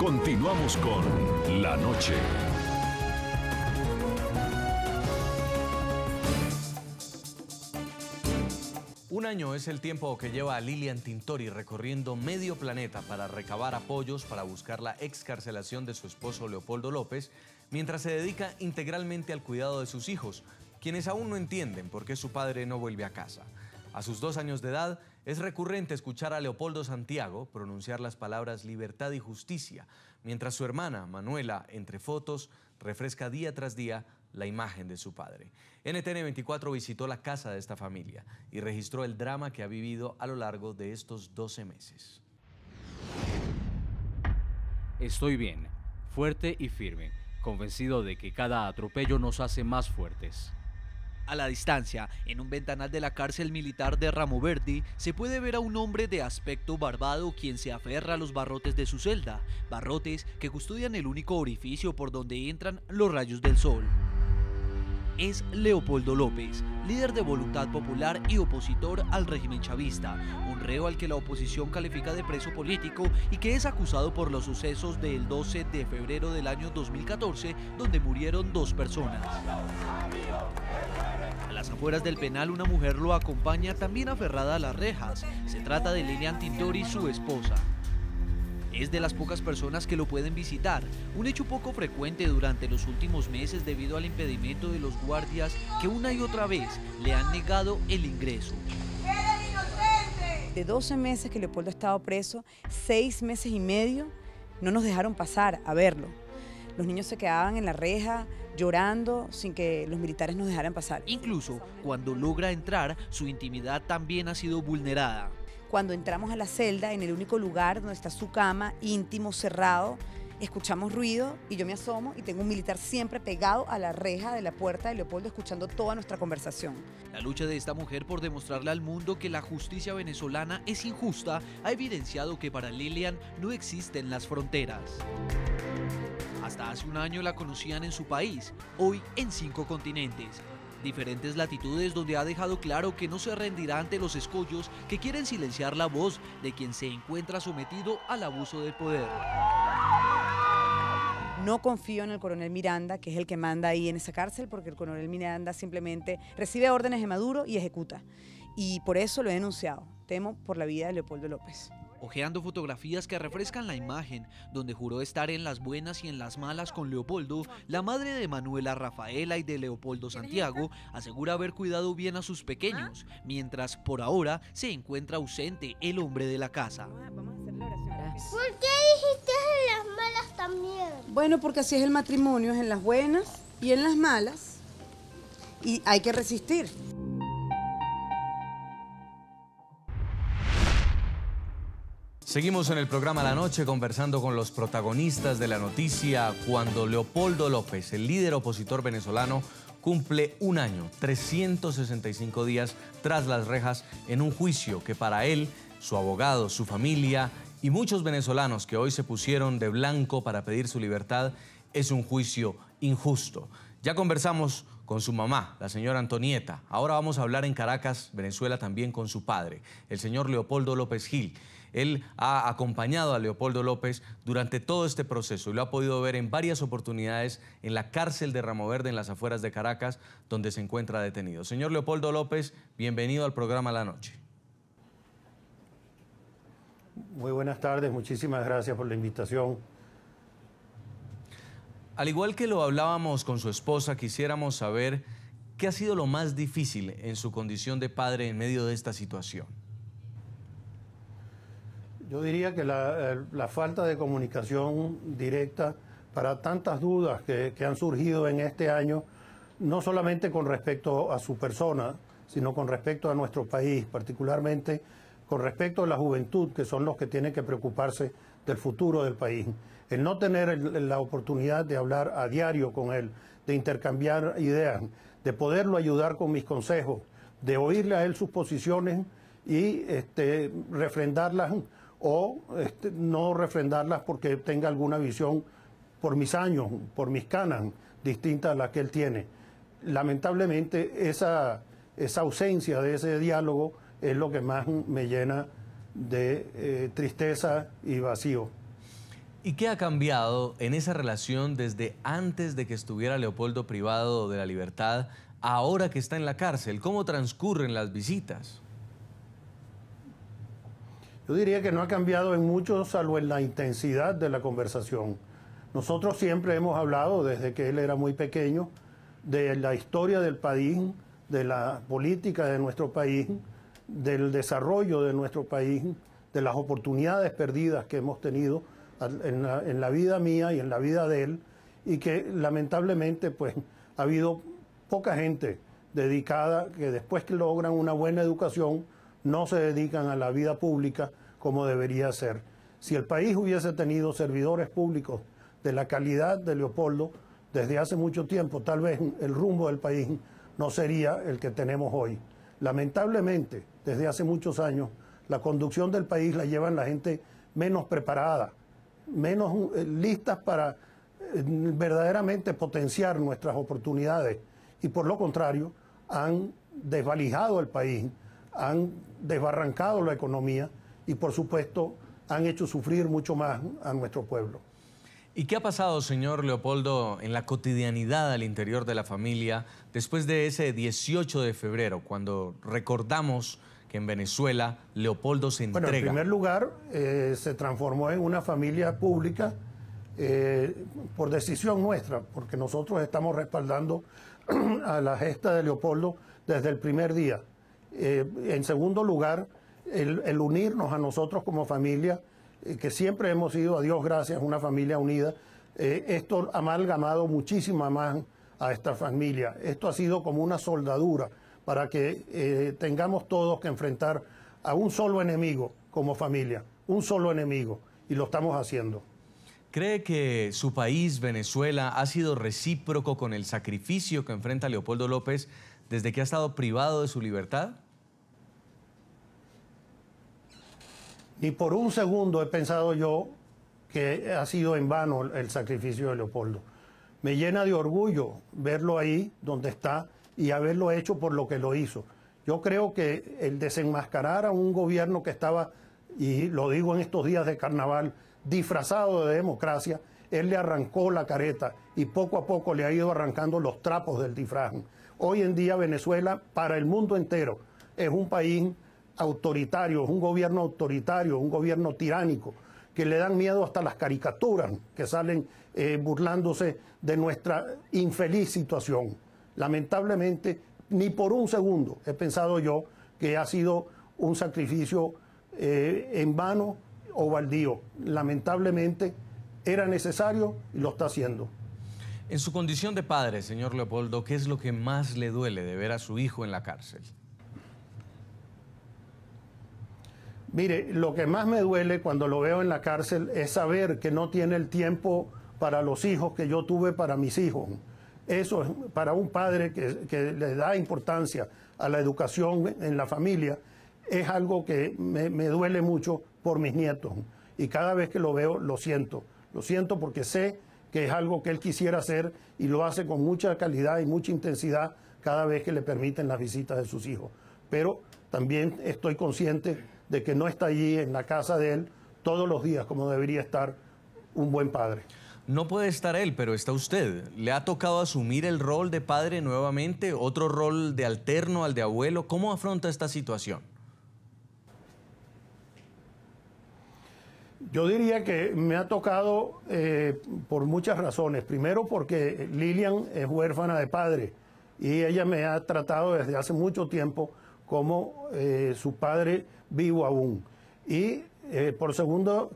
Continuamos con La Noche. Un año es el tiempo que lleva a Lilian Tintori recorriendo medio planeta para recabar apoyos para buscar la excarcelación de su esposo Leopoldo López, mientras se dedica integralmente al cuidado de sus hijos, quienes aún no entienden por qué su padre no vuelve a casa. A sus 2 años de edad, es recurrente escuchar a Leopoldo Santiago pronunciar las palabras libertad y justicia, mientras su hermana, Manuela, entre fotos, refresca día tras día la imagen de su padre. NTN 24 visitó la casa de esta familia y registró el drama que ha vivido a lo largo de estos 12 meses. Estoy bien, fuerte y firme, convencido de que cada atropello nos hace más fuertes. A la distancia, en un ventanal de la cárcel militar de Ramo Verde, se puede ver a un hombre de aspecto barbado quien se aferra a los barrotes de su celda, barrotes que custodian el único orificio por donde entran los rayos del sol. Es Leopoldo López, líder de Voluntad Popular y opositor al régimen chavista, un reo al que la oposición califica de preso político y que es acusado por los sucesos del 12 de febrero del año 2014, donde murieron 2 personas. A las afueras del penal, una mujer lo acompaña también aferrada a las rejas. Se trata de Lilian Tintori, su esposa. Es de las pocas personas que lo pueden visitar, un hecho poco frecuente durante los últimos meses debido al impedimento de los guardias que una y otra vez le han negado el ingreso. De 12 meses que Leopoldo ha estado preso, 6 meses y medio no nos dejaron pasar a verlo. Los niños se quedaban en la reja llorando sin que los militares nos dejaran pasar. Incluso cuando logra entrar, su intimidad también ha sido vulnerada. Cuando entramos a la celda, en el único lugar donde está su cama, íntimo, cerrado, escuchamos ruido y yo me asomo y tengo un militar siempre pegado a la reja de la puerta de Leopoldo escuchando toda nuestra conversación. La lucha de esta mujer por demostrarle al mundo que la justicia venezolana es injusta ha evidenciado que para Lilian no existen las fronteras. Hasta hace un año la conocían en su país, hoy en 5 continentes. Diferentes latitudes donde ha dejado claro que no se rendirá ante los escollos que quieren silenciar la voz de quien se encuentra sometido al abuso del poder. No confío en el coronel Miranda, que es el que manda ahí en esa cárcel, porque el coronel Miranda simplemente recibe órdenes de Maduro y ejecuta. Y por eso lo he denunciado. Temo por la vida de Leopoldo López. Hojeando fotografías que refrescan la imagen, donde juró estar en las buenas y en las malas con Leopoldo, la madre de Manuela Rafaela y de Leopoldo Santiago asegura haber cuidado bien a sus pequeños, mientras por ahora se encuentra ausente el hombre de la casa. ¿Por qué dijiste en las malas también? Bueno, porque así es el matrimonio, es en las buenas y en las malas, y hay que resistir. Seguimos en el programa La Noche conversando con los protagonistas de la noticia cuando Leopoldo López, el líder opositor venezolano, cumple 1 año, 365 días tras las rejas en un juicio que para él, su abogado, su familia y muchos venezolanos que hoy se pusieron de blanco para pedir su libertad, es un juicio injusto. Ya conversamos con su mamá, la señora Antonieta. Ahora vamos a hablar en Caracas, Venezuela, también con su padre, el señor Leopoldo López Gil. Él ha acompañado a Leopoldo López durante todo este proceso y lo ha podido ver en varias oportunidades en la cárcel de Ramo Verde en las afueras de Caracas, donde se encuentra detenido. Señor Leopoldo López, bienvenido al programa La Noche. Muy buenas tardes, muchísimas gracias por la invitación. Al igual que lo hablábamos con su esposa, quisiéramos saber qué ha sido lo más difícil en su condición de padre en medio de esta situación. Yo diría que la falta de comunicación directa para tantas dudas que han surgido en este año, no solamente con respecto a su persona, sino con respecto a nuestro país, particularmente con respecto a la juventud, que son los que tienen que preocuparse del futuro del país. El no tener la oportunidad de hablar a diario con él, de intercambiar ideas, de poderlo ayudar con mis consejos, de oírle a él sus posiciones y refrendarlas o no refrendarlas porque tenga alguna visión por mis años, por mis canas, distinta a la que él tiene. Lamentablemente esa ausencia de ese diálogo es lo que más me llena de tristeza y vacío. ¿Y qué ha cambiado en esa relación desde antes de que estuviera Leopoldo privado de la libertad, ahora que está en la cárcel? ¿Cómo transcurren las visitas? Yo diría que no ha cambiado en mucho, salvo en la intensidad de la conversación. Nosotros siempre hemos hablado, desde que él era muy pequeño, de la historia del país, de la política de nuestro país, del desarrollo de nuestro país, de las oportunidades perdidas que hemos tenido en la vida mía y en la vida de él, y que lamentablemente pues ha habido poca gente dedicada que después que logran una buena educación no se dedican a la vida pública como debería ser. Si el país hubiese tenido servidores públicos de la calidad de Leopoldo desde hace mucho tiempo, tal vez el rumbo del país no sería el que tenemos hoy. Lamentablemente, desde hace muchos años, la conducción del país la llevan la gente menos preparada, menos listas para verdaderamente potenciar nuestras oportunidades, y por lo contrario han desvalijado el país, han desbarrancado la economía y por supuesto han hecho sufrir mucho más a nuestro pueblo. ¿Y qué ha pasado, señor Leopoldo, en la cotidianidad al interior de la familia después de ese 18 de febrero, cuando recordamos que en Venezuela Leopoldo se entrega? Bueno, en primer lugar, se transformó en una familia pública por decisión nuestra, porque nosotros estamos respaldando a la gesta de Leopoldo desde el primer día. En segundo lugar, el unirnos a nosotros como familia, que siempre hemos sido, a Dios gracias, una familia unida. Esto ha amalgamado muchísimo más a esta familia. Esto ha sido como una soldadura para que tengamos todos que enfrentar a un solo enemigo como familia, un solo enemigo, y lo estamos haciendo. ¿Cree que su país, Venezuela, ha sido recíproco con el sacrificio que enfrenta Leopoldo López desde que ha estado privado de su libertad? Ni por un segundo he pensado yo que ha sido en vano el sacrificio de Leopoldo. Me llena de orgullo verlo ahí donde está y haberlo hecho por lo que lo hizo. Yo creo que el desenmascarar a un gobierno que estaba, y lo digo en estos días de carnaval, disfrazado de democracia, él le arrancó la careta y poco a poco le ha ido arrancando los trapos del disfraz. Hoy en día Venezuela, para el mundo entero, es un país autoritario, es un gobierno autoritario, un gobierno tiránico, que le dan miedo hasta las caricaturas que salen burlándose de nuestra infeliz situación. Lamentablemente, ni por un segundo he pensado yo que ha sido un sacrificio en vano o baldío. Lamentablemente era necesario y lo está haciendo. En su condición de padre, señor Leopoldo, ¿qué es lo que más le duele de ver a su hijo en la cárcel? Mire, lo que más me duele cuando lo veo en la cárcel es saber que no tiene el tiempo para los hijos que yo tuve para mis hijos. Eso es para un padre que le da importancia a la educación en la familia, es algo que me duele mucho por mis nietos. Y cada vez que lo veo lo siento porque sé que es algo que él quisiera hacer y lo hace con mucha calidad y mucha intensidad cada vez que le permiten las visitas de sus hijos. Pero también estoy consciente de que no está allí en la casa de él todos los días como debería estar un buen padre. No puede estar él, pero está usted. ¿Le ha tocado asumir el rol de padre nuevamente? ¿Otro rol de alterno al de abuelo? ¿Cómo afronta esta situación? Yo diría que me ha tocado por muchas razones. Primero porque Lilian es huérfana de padre y ella me ha tratado desde hace mucho tiempo como su padre vivo aún. Y por segundo,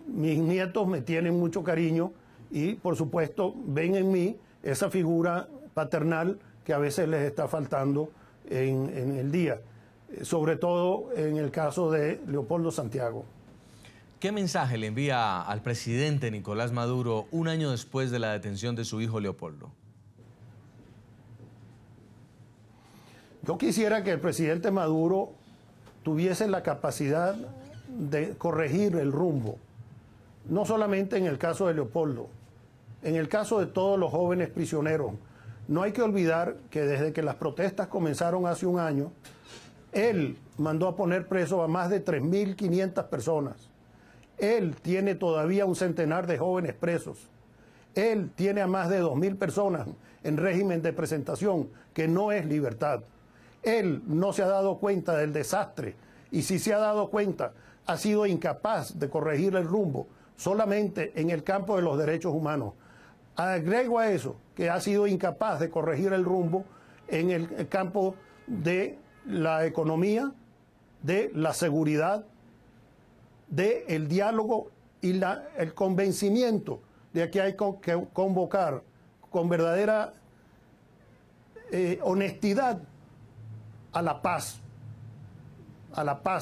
mis nietos me tienen mucho cariño y por supuesto ven en mí esa figura paternal que a veces les está faltando en el día, sobre todo en el caso de Leopoldo Santiago. ¿Qué mensaje le envía al presidente Nicolás Maduro un año después de la detención de su hijo Leopoldo? Yo quisiera que el presidente Maduro tuviese la capacidad de corregir el rumbo, no solamente en el caso de Leopoldo, en el caso de todos los jóvenes prisioneros. No hay que olvidar que desde que las protestas comenzaron hace un año, él mandó a poner preso a más de 3.500 personas Él tiene todavía un centenar de jóvenes presos. Él tiene a más de 2.000 personas en régimen de presentación, que no es libertad. Él no se ha dado cuenta del desastre, y si se ha dado cuenta, ha sido incapaz de corregir el rumbo solamente en el campo de los derechos humanos. Agrego a eso que ha sido incapaz de corregir el rumbo en el campo de la economía, de la seguridad, del diálogo y el convencimiento de que hay que convocar con verdadera honestidad a la paz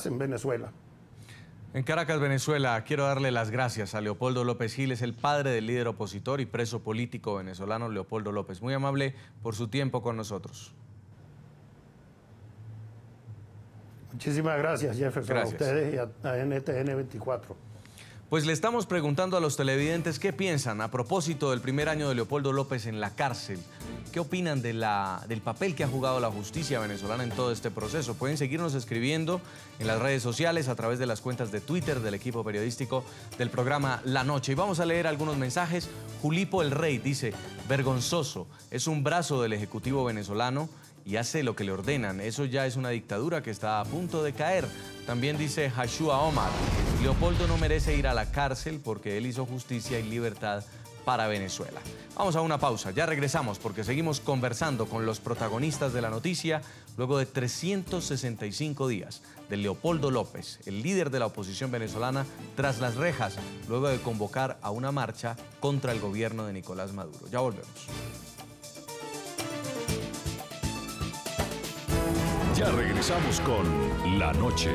en Venezuela. En Caracas, Venezuela, quiero darle las gracias a Leopoldo López Gil, es el padre del líder opositor y preso político venezolano Leopoldo López. Muy amable por su tiempo con nosotros. Muchísimas gracias, Jefferson, Gracias. a ustedes y a NTN 24. Pues le estamos preguntando a los televidentes qué piensan a propósito del primer año de Leopoldo López en la cárcel. ¿Qué opinan del papel que ha jugado la justicia venezolana en todo este proceso? Pueden seguirnos escribiendo en las redes sociales a través de las cuentas de Twitter del equipo periodístico del programa La Noche. Y vamos a leer algunos mensajes. Julipo el Rey dice: vergonzoso, es un brazo del Ejecutivo venezolano y hace lo que le ordenan. Eso ya es una dictadura que está a punto de caer. También dice Hashua Omar: Leopoldo no merece ir a la cárcel porque él hizo justicia y libertad para Venezuela. Vamos a una pausa, ya regresamos porque seguimos conversando con los protagonistas de la noticia luego de 365 días de Leopoldo López, el líder de la oposición venezolana, tras las rejas, luego de convocar a una marcha contra el gobierno de Nicolás Maduro. Ya volvemos. Ya regresamos con La Noche.